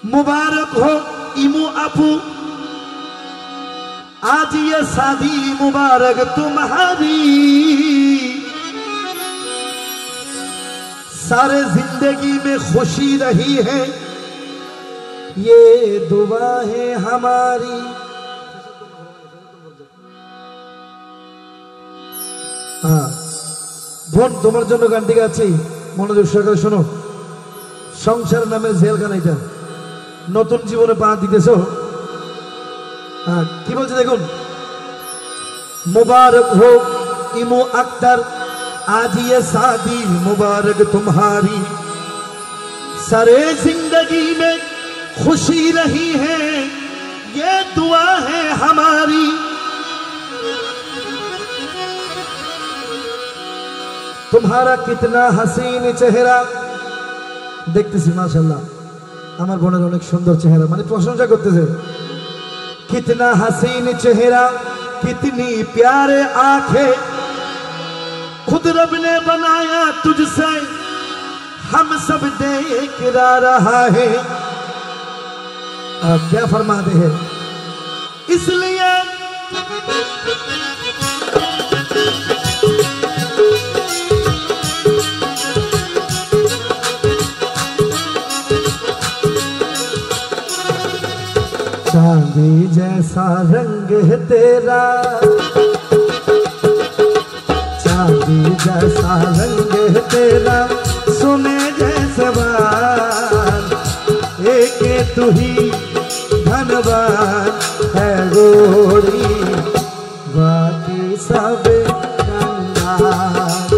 मुबारक हो इमू आपू, आज ये शादी मुबारक तुम्हारी। सारे जिंदगी में खुशी रही है, ये दुआ है हमारी। हाँ বোন, তোমার জন্য গানটি গাচ্ছি, মনোযোগ সহকারে শোনো। সংসার নামের জেলখানা, এটা নতুন জীবনে পা দিতেছো। হ্যাঁ কি বলছে দেখুন। मुबारक हो इमू अख्तर, आज ये शादी मुबारक तुम्हारी। सारे जिंदगी में खुशी रही है, ये दुआ है हमारी। तुम्हारा कितना हसीन चेहरा, देखते माशाल्लाह আমার বোনের অনেক সুন্দর চেহারা, মানে প্রশংসা করতেছে। कितना हसीन चेहरा, कितनी प्यारे आंखें, खुद रब ने बनाया तुझसे, हम सब देख रहा है। आप क्या फरमाते हैं, इसलिए चांदी जैसा रंग है तेरा, चांदी जैसा रंग है तेरा, सोने जैसे बाल, एक तू ही धनवान है गोरी, बाकी सब कंगाल।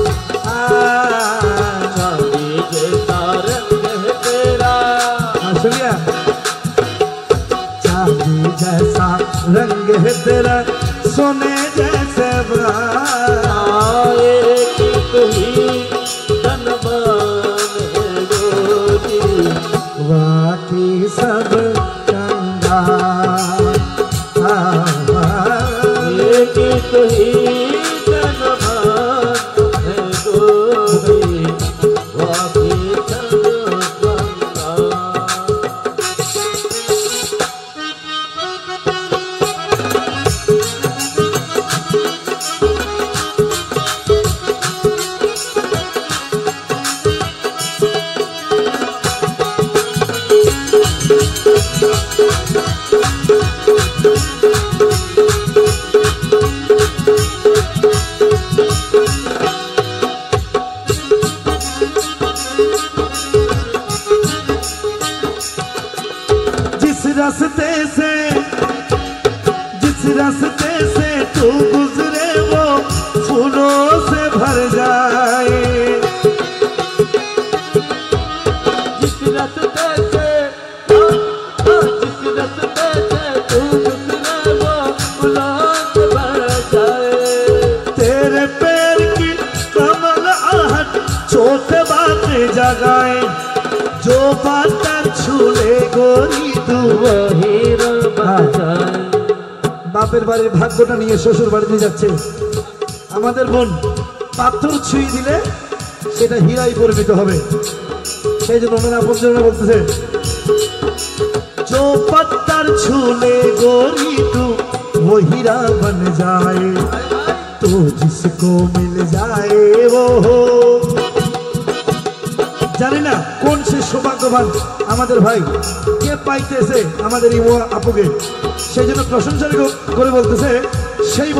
चांदी जैसा रंग है तेरा, सुनिए, चांदी जैसा रंग है तेरा, सोने जैसे बाल, तू ही धनवान है गोरी, बाकी सब कंगाल। तू ही धनवान है गोरी, बाकी सब जिस रास्ते से तू गुजरे वो फूलों से भर जाए। जिस रास्ते से तू गुजरे वो फूलों से भर जाए। तेरे पैर की कमल आहट चोट बातें जगाए, जो बात छूले गोरी तू वही বাপের বাড়ির ভাগ্যটা নিয়ে শ্বশুর বাড়িতে যাচ্ছে। আমাদের বোন পাথর ছুঁয়ে দিলে সেটা হীরায় পরিণত হবে। সেই জন্য ওনার আপনজনরা বলতেছে, जो पत्थर छूले गोरी तू वो हीरा बन जाए, तो जिसको मिल जाए वो हो। জানি না কোন সে সৌভাগ্যবান আমাদের ভাই, কে পাইতেছে আমাদের ইমু আপুকে, সেই জন্য প্রশংসা করে বলতেছে সেই